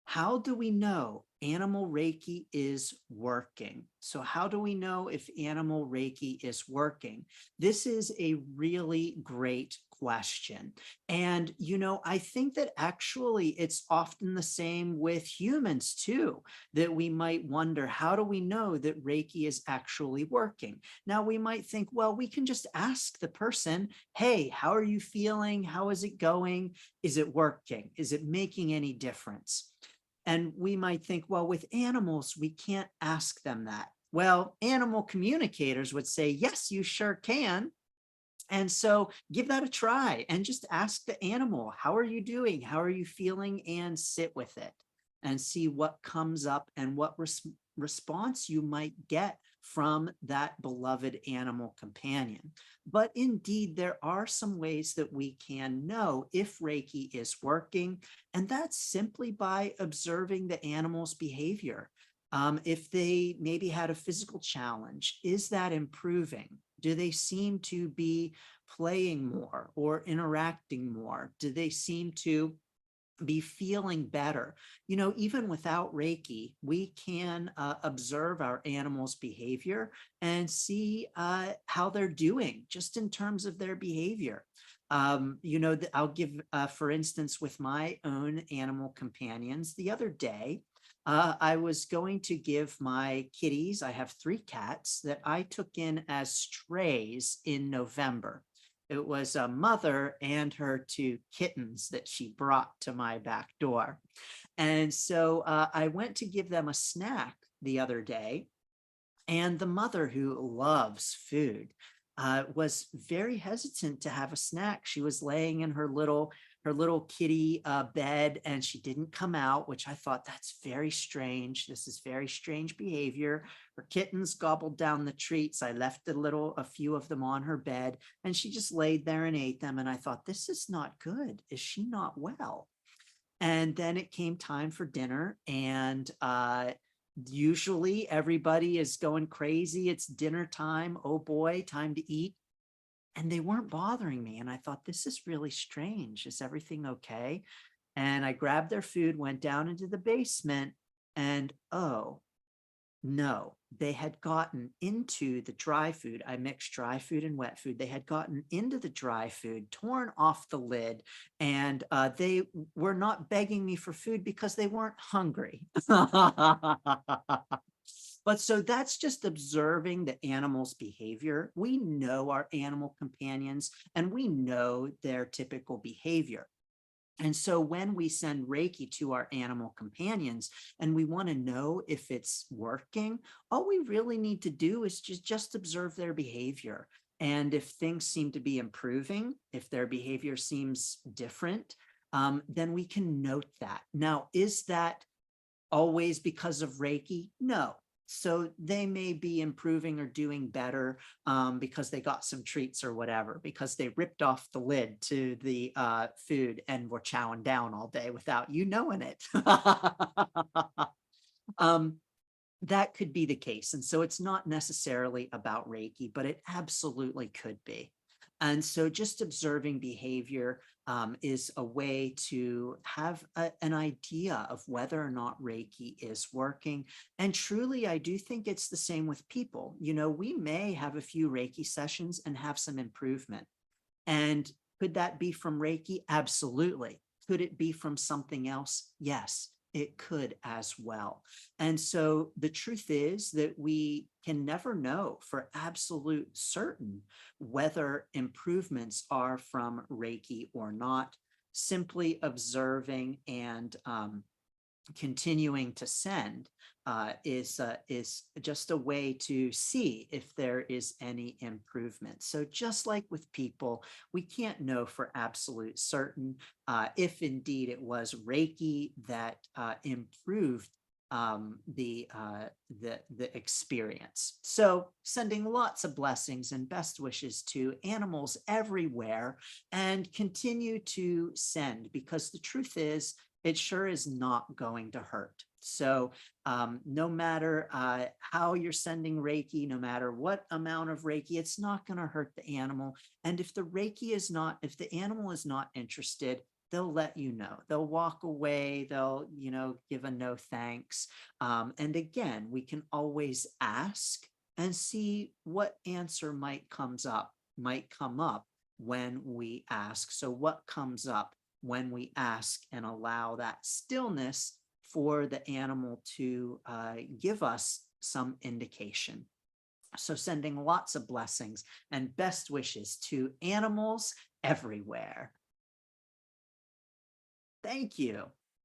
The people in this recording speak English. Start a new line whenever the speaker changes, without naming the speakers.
How do we know animal Reiki is working? So, how do we know if animal Reiki is working? This is a really great question. And, I think that actually it's often the same with humans too, that we might wonder, how do we know that Reiki is actually working? Now, we might think, well, we can just ask the person, hey, how are you feeling? How is it going? Is it working? Is it making any difference? And we might think, well, with animals, we can't ask them that. Well, animal communicators would say, yes, you sure can. And so give that a try and just ask the animal, how are you doing? How are you feeling? And sit with it and see what comes up and what response you might get from that beloved animal companion. But indeed, there are some ways that we can know if Reiki is working, and that's simply by observing the animal's behavior. If they maybe had a physical challenge, is that improving? Do they seem to be playing more or interacting more? Do they seem to be feeling better? Even without Reiki, we can observe our animals' behavior and see how they're doing just in terms of their behavior. I'll give, for instance, with my own animal companions, the other day, I was going to give my kitties, I have 3 cats that I took in as strays in November. It was a mother and her 2 kittens that she brought to my back door. And so I went to give them a snack the other day, and the mother, who loves food, was very hesitant to have a snack. She was laying in her little kitty bed, and she didn't come out, which I thought, that's very strange. This is very strange behavior. Her kittens gobbled down the treats. I left a few of them on her bed, and she just laid there and ate them. And I thought, this is not good. Is she not well? And then it came time for dinner, and usually everybody is going crazy. It's dinner time. Oh boy, time to eat. And they weren't bothering me. And I thought, this is really strange. Is everything okay? And I grabbed their food, went down into the basement, and oh, no, they had gotten into the dry food. I mixed dry food and wet food. They had gotten into the dry food, torn off the lid, and they were not begging me for food because they weren't hungry. But so that's just observing the animal's behavior. We know our animal companions and we know their typical behavior. And so when we send Reiki to our animal companions and we want to know if it's working, all we really need to do is just observe their behavior. And if things seem to be improving, if their behavior seems different, then we can note that. Now, is that always because of Reiki? No. So they may be improving or doing better because they got some treats or whatever, because they ripped off the lid to the food and were chowing down all day without you knowing it. um, that could be the case. And so it's not necessarily about Reiki, but it absolutely could be. And so just observing behavior is a way to have an idea of whether or not Reiki is working. And truly, I do think it's the same with people. We may have a few Reiki sessions and have some improvement. And could that be from Reiki? Absolutely. Could it be from something else? Yes, it could as well. And so the truth is that we can never know for absolute certain whether improvements are from Reiki or not. Simply observing and continuing to send is just a way to see if there is any improvement. So just like with people, we can't know for absolute certain if indeed it was Reiki that improved the experience. So sending lots of blessings and best wishes to animals everywhere, and continue to send, because the truth is, it sure is not going to hurt. So no matter how you're sending Reiki, no matter what amount of Reiki, it's not going to hurt the animal. And if the animal is not interested, they'll let you know. They'll walk away. They'll, give a no thanks. And again, we can always ask and see what answer might come up when we ask. So what comes up when we ask and allow that stillness for the animal to give us some indication. So sending lots of blessings and best wishes to animals everywhere. Thank you.